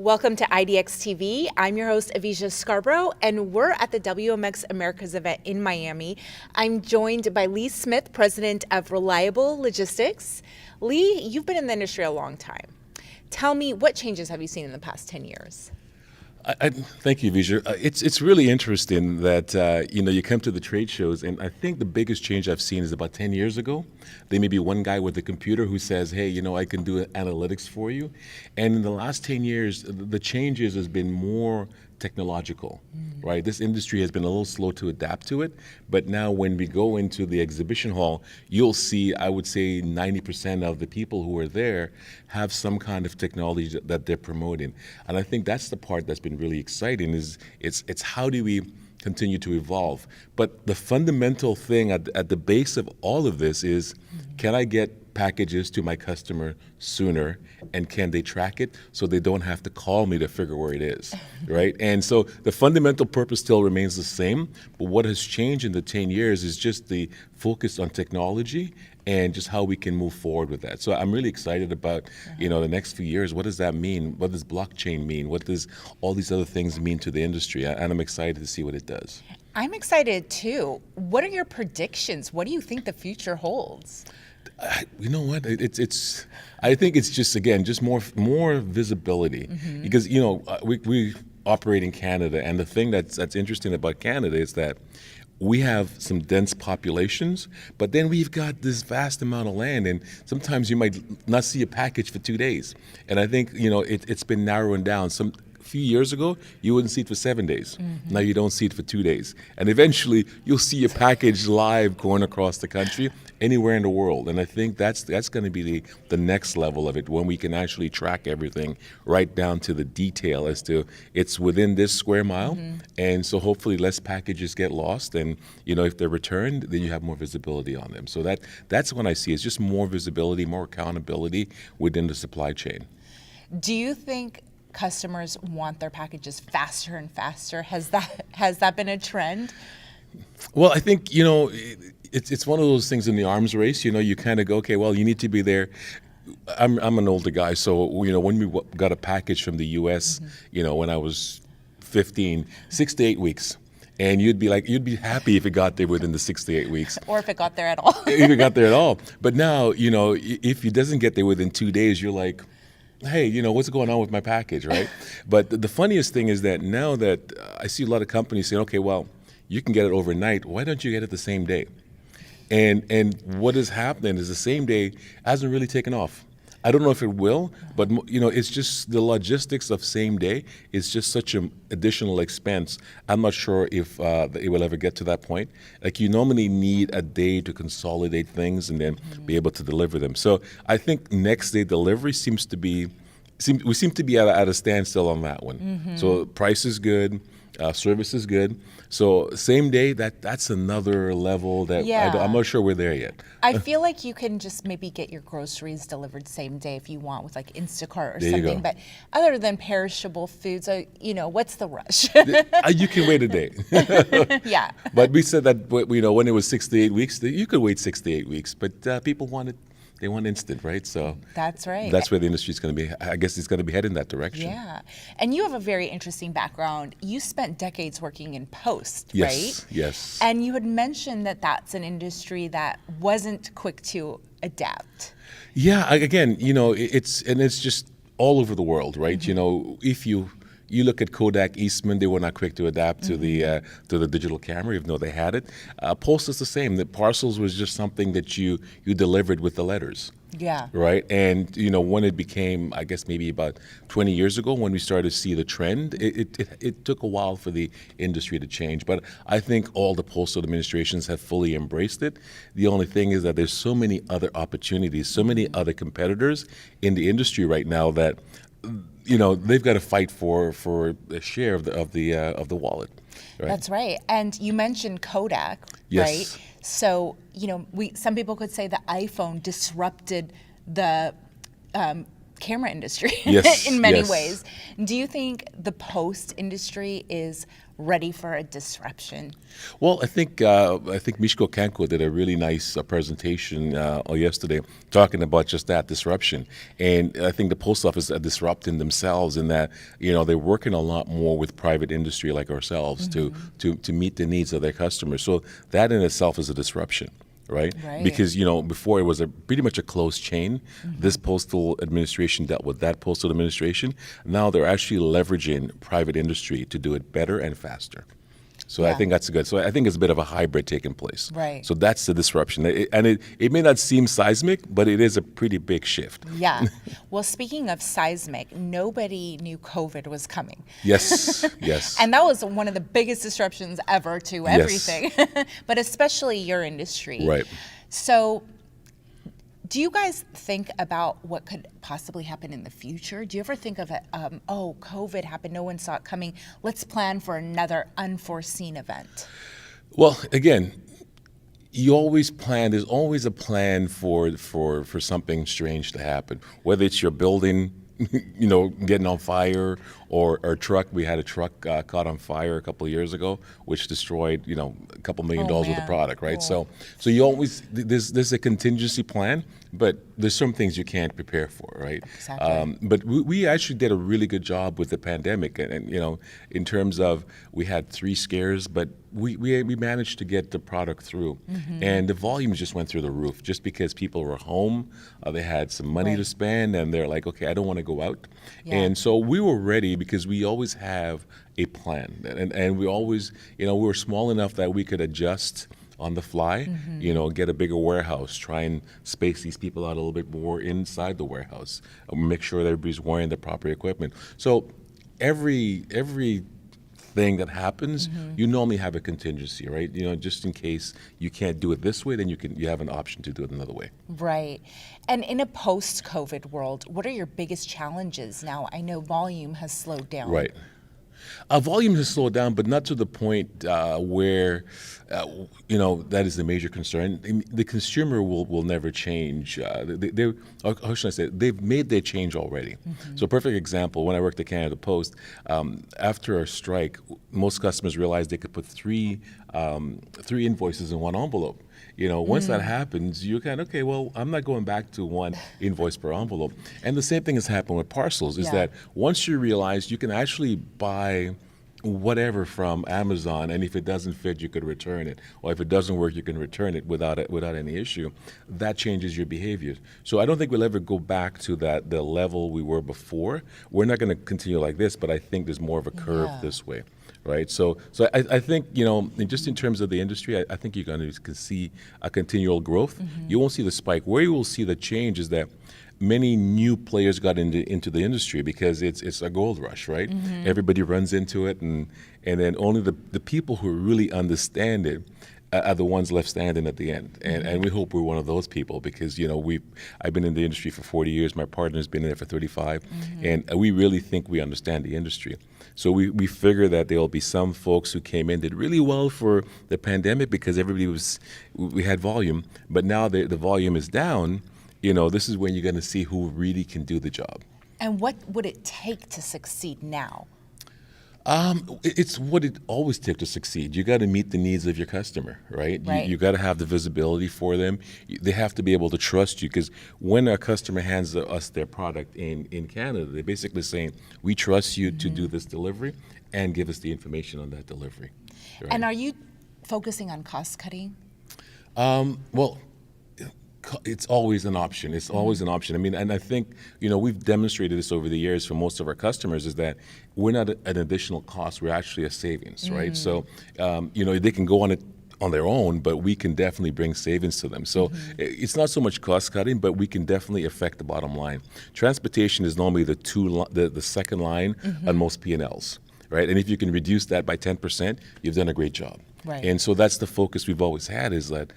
Welcome to IDX TV. I'm your host, Avisha Scarborough, and we're at the WMX Americas event in Miami. I'm joined by Lee Smith, president of Reliable Logistics. Lee, you've been in the industry a long time. Tell me, what changes have you seen in the past 10 years? Thank you, Avisha. It's really interesting that you come to the trade shows, and I think the biggest change I've seen is about 10 years ago. There may be one guy with a computer who says, "Hey, I can do analytics for you," and in the last 10 years, the changes has been more technological, right? This industry has been a little slow to adapt to it, but now when we go into the exhibition hall, you'll see, I would say 90% of the people who are there have some kind of technology that they're promoting. And I think that's the part that's been really exciting is it's how do we continue to evolve. But the fundamental thing at the base of all of this is, can I get packages to my customer sooner, and can they track it so they don't have to call me to figure where it is, right? And so the fundamental purpose still remains the same, but what has changed in the 10 years is just the focus on technology and just how we can move forward with that. So I'm really excited about, the next few years. What does that mean? What does blockchain mean? What does all these other things mean to the industry? And I'm excited to see what it does. I'm excited too. What are your predictions? What do you think the future holds? You know what? I think it's just more visibility, because we operate in Canada, and the thing that's interesting about Canada is that we have some dense populations, but then we've got this vast amount of land, and sometimes you might not see a package for 2 days. And I think it's been narrowing down. A few years ago, you wouldn't see it for 7 days. Now you don't see it for 2 days. And eventually, you'll see a package live going across the country, anywhere in the world. And I think that's going to be the next level of it, when we can actually track everything right down to the detail as to it's within this square mile. And so hopefully less packages get lost. And if they're returned, then you have more visibility on them. So that's when I see it's just more visibility, more accountability within the supply chain. Do you think customers want their packages faster and faster? Has that been a trend? Well, I think it's one of those things in the arms race. You kind of go, okay, well, you need to be there. I'm an older guy, so when we got a package from the U.S., when I was 15, 6 to 8 weeks. And you'd be happy if it got there within the 6 to 8 weeks. Or if it got there at all. If it got there at all. But now, if it doesn't get there within 2 days, you're like, hey, what's going on with my package, right? But the funniest thing is that now that I see a lot of companies saying, okay, well, you can get it overnight. Why don't you get it the same day? And what is happening is the same day hasn't really taken off. I don't know if it will, but it's just the logistics of same day is just such an additional expense. I'm not sure if it will ever get to that point. Like, you normally need a day to consolidate things and then be able to deliver them. So I think next day delivery we seem to be at a standstill on that one. So price is good. Service is good. So same day, that's another level that I'm not sure we're there yet. I feel like you can just maybe get your groceries delivered same day if you want with like Instacart or There something. you go. But other than perishable foods, what's the rush? You can wait a day. Yeah. But we said that when it was 6 to 8 weeks, you could wait 6 to 8 weeks. But people want it. They want instant, right? So that's right. That's where the industry is going to be. I guess it's going to be heading that direction. Yeah. And you have a very interesting background. You spent decades working in post, Yes, right? yes. And you had mentioned that that's an industry that wasn't quick to adapt. Yeah, again, it's just all over the world, right? If you look at Kodak, Eastman, they were not quick to adapt to the digital camera, even though they had it. Post is the same. The parcels was just something that you delivered with the letters. Yeah. Right? And, when it became, I guess maybe about 20 years ago, when we started to see the trend, it took a while for the industry to change. But I think all the postal administrations have fully embraced it. The only thing is that there's so many other opportunities, so many other competitors in the industry right now that they've got to fight for a share of the wallet. Right? That's right. And you mentioned Kodak, Yes. right? So, some people could say the iPhone disrupted the camera industry Yes, in many yes. ways. Do you think the post industry is ready for a disruption? Well, I think Mishko Kanko did a really nice presentation yesterday talking about just that disruption, and I think the post office are disrupting themselves in that they're working a lot more with private industry like ourselves to meet the needs of their customers. So that in itself is a disruption. Right? Because before it was pretty much a closed chain. This postal administration dealt with that postal administration. Now they're actually leveraging private industry to do it better and faster. So I think that's good. So I think it's a bit of a hybrid taking place. Right. So that's the disruption. It may not seem seismic, but it is a pretty big shift. Yeah. Well, speaking of seismic, nobody knew COVID was coming. Yes, yes. And that was one of the biggest disruptions ever to Yes. everything, but especially your industry. Right. So do you guys think about what could possibly happen in the future? Do you ever think of it, COVID happened, no one saw it coming, let's plan for another unforeseen event? Well, again, you always plan. There's always a plan for something strange to happen. Whether it's your building, getting on fire, or a truck. We had a truck caught on fire a couple of years ago, which destroyed a couple $1 million worth of product. Right. Cool. So you always there's a contingency plan, but there's some things you can't prepare for. Right. Exactly. But we actually did a really good job with the pandemic, and in terms of we had 3 scares, but we managed to get the product through, and the volumes just went through the roof just because people were home, they had some money to spend, and they're like, okay, I don't want to go out, and so we were ready because we always have a plan, and we always, we were small enough that we could adjust on the fly, get a bigger warehouse, try and space these people out a little bit more inside the warehouse, make sure that everybody's wearing the proper equipment. So every thing that happens, you normally have a contingency, right? Just in case you can't do it this way, then you have an option to do it another way. Right. And in a post-COVID world, what are your biggest challenges now? I know volume has slowed down. Right. Volume has slowed down, but not to the point where, that is the major concern. The consumer will never change. How should I say it? They've made their change already. So a perfect example, when I worked at Canada Post, after a strike, most customers realized they could put three invoices in one envelope. Once that happens, you're kind of, okay, well, I'm not going back to one invoice per envelope. And the same thing has happened with parcels, is that once you realize you can actually buy whatever from Amazon, and if it doesn't fit, you could return it. Or if it doesn't work, you can return it without any issue. That changes your behavior. So I don't think we'll ever go back to the level we were before. We're not going to continue like this, but I think there's more of a curve this way. Right, so I think just in terms of the industry, I think you're going to see a continual growth. You won't see the spike. Where you will see the change is that many new players got into the industry because it's a gold rush, right? Everybody runs into it, and then only the people who really understand it are the ones left standing at the end. And we hope we're one of those people because, I've been in the industry for 40 years. My partner's been in it for 35. And we really think we understand the industry. So we figure that there will be some folks who came in, did really well for the pandemic because we had volume. But now the volume is down. This is when you're going to see who really can do the job. And what would it take to succeed now? It's what it always takes to succeed. You got to meet the needs of your customer, right? You got to have the visibility for them. They have to be able to trust you because when a customer hands us their product in Canada, they're basically saying, we trust you to do this delivery and give us the information on that delivery. Right? And are you focusing on cost cutting? Well, it's always an option. It's always an option. I mean, and I think, we've demonstrated this over the years for most of our customers is that we're not an additional cost. We're actually a savings, right? So, they can go on it on their own, but we can definitely bring savings to them. So it's not so much cost cutting, but we can definitely affect the bottom line. Transportation is normally the second line on most P&Ls, right? And if you can reduce that by 10%, you've done a great job. Right. And so that's the focus we've always had is that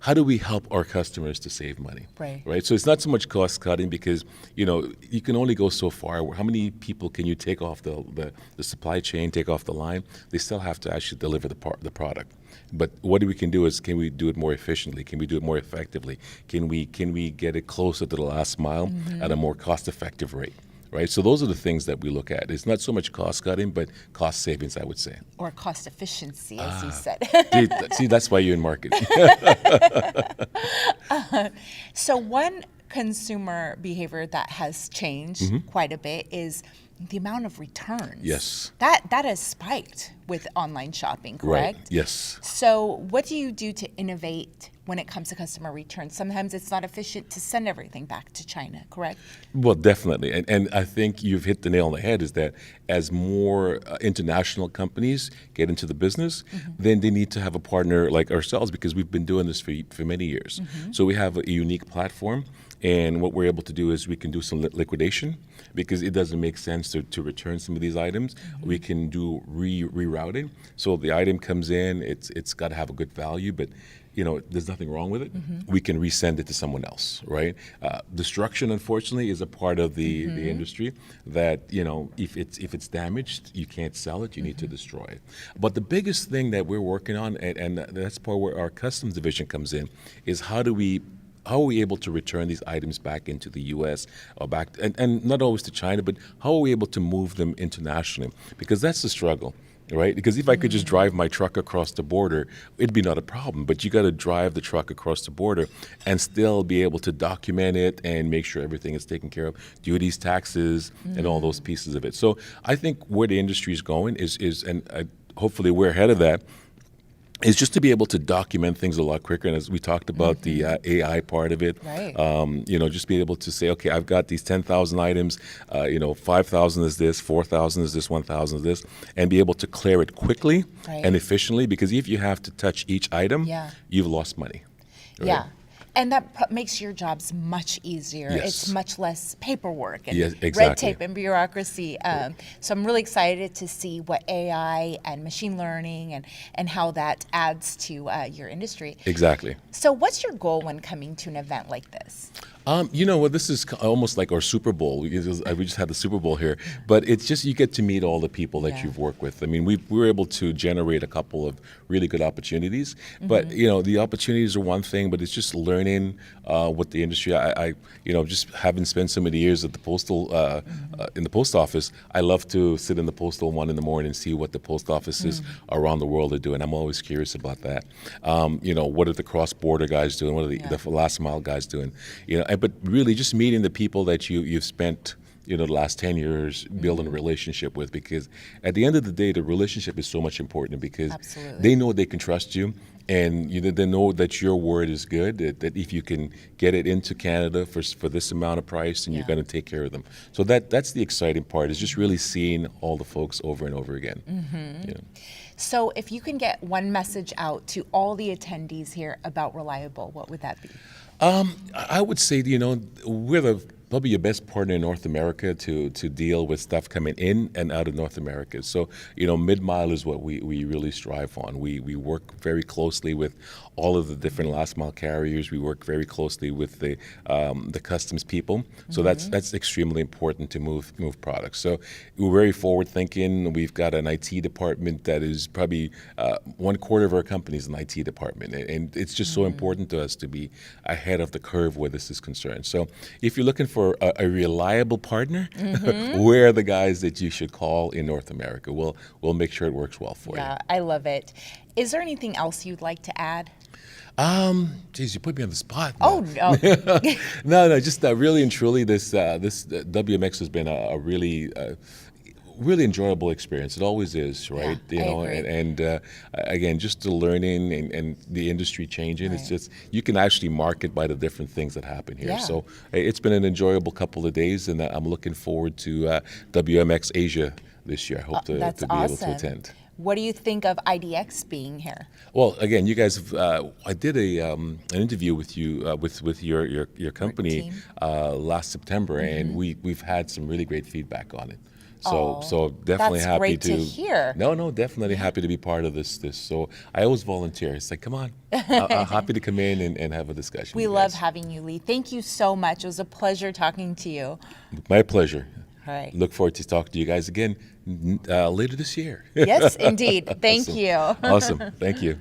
how do we help our customers to save money? Right. So it's not so much cost cutting because, you can only go so far. How many people can you take off the supply chain, take off the line? They still have to actually deliver the product. But what we can do is, can we do it more efficiently? Can we do it more effectively? Can we get it closer to the last mile at a more cost-effective rate? Right, so those are the things that we look at. It's not so much cost cutting, but cost savings, I would say. Or cost efficiency, as you said. See, that's why you're in marketing. So one consumer behavior that has changed quite a bit is the amount of returns. Yes. That has spiked with online shopping, correct? Right, yes. So what do you do to innovate when it comes to customer returns? Sometimes it's not efficient to send everything back to China, correct? Well, definitely. And I think you've hit the nail on the head, is that as more international companies get into the business, then they need to have a partner like ourselves, because we've been doing this for many years. So we have a unique platform. And what we're able to do is we can do some liquidation, because it doesn't make sense to return some of these items. We can do rerouting. So the item comes in, it's got to have a good value, but there's nothing wrong with it. We can resend it to someone else, right? Destruction, unfortunately, is a part of the industry that, if it's damaged, you can't sell it, you need to destroy it. But the biggest thing that we're working on, and that's part where our customs division comes in, is how are we able to return these items back into the U.S. or back, and not always to China, but how are we able to move them internationally? Because that's the struggle, right? Because if I could just drive my truck across the border, it'd be not a problem. But you got to drive the truck across the border and still be able to document it and make sure everything is taken care of, duties, taxes, and all those pieces of it. So I think where the industry is going is hopefully we're ahead of that, is just to be able to document things a lot quicker. And as we talked about the AI part of it, Right. Just be able to say, okay, I've got these 10,000 items, 5,000 is this, 4,000 is this, 1,000 is this, and be able to clear it quickly Right. and efficiently, because if you have to touch each item, Yeah. you've lost money. Right? Yeah. And that makes your jobs much easier. Yes. It's much less paperwork and Yes, red exactly. tape and bureaucracy. So I'm really excited to see what AI and machine learning and how that adds to your industry. Exactly. So what's your goal when coming to an event like this? This is almost like our Super Bowl. We just had the Super Bowl here, but it's just you get to meet all the people that Yeah. you've worked with. I mean, we were able to generate a couple of really good opportunities, but the opportunities are one thing, but it's just learning what the industry. I just having spent so many years at the postal in the post office, I love to sit in the postal one in the morning and see what the post offices around the world are doing. I'm always curious about that. What are the cross-border guys doing? What are the last mile guys doing? But really just meeting the people that you've spent the last 10 years building a relationship with, because at the end of the day, the relationship is so much important, because Absolutely. they know they can trust you, and they know that your word is good, that if you can get it into Canada for this amount of price, and you're going to take care of them. So that's the exciting part, is just really seeing all the folks over and over again. So if you can get one message out to all the attendees here about Reliable, what would that be? I would say, we're probably your best partner in North America to deal with stuff coming in and out of North America. So, mid-mile is what we really strive on. We work very closely with all of the different last mile carriers. We work very closely with the customs people. So that's extremely important to move products. So we're very forward thinking. We've got an IT department that is probably 1/4 of our company is an IT department, and it's just so important to us to be ahead of the curve where this is concerned. So if you're looking for a reliable partner, where are the guys that you should call in North America? We'll make sure it works well for you. Yeah, I love it. Is there anything else you'd like to add? Geez, you put me on the spot. Oh, no. No, just really and truly, this WMX has been a really enjoyable experience. It always is, right? Yeah, I agree. And again, just the learning and the industry changing. Right. It's just you can actually market by the different things that happen here. Yeah. So it's been an enjoyable couple of days, and I'm looking forward to WMX Asia this year. I hope to be able to attend. What do you think of IDX being here? Well, again, you guys, I did an interview with you with your company team. last September, and we've had some really great feedback on it. So definitely that's happy great to hear. No, definitely happy to be part of this. So I always volunteer. It's like, come on, I'm happy to come in and have a discussion. We with you love guys. having you, Lee. Thank you so much. It was a pleasure talking to you. My pleasure. All right. Look forward to talking to you guys again later this year. Yes, indeed. Thank Awesome. you. Awesome. Thank you.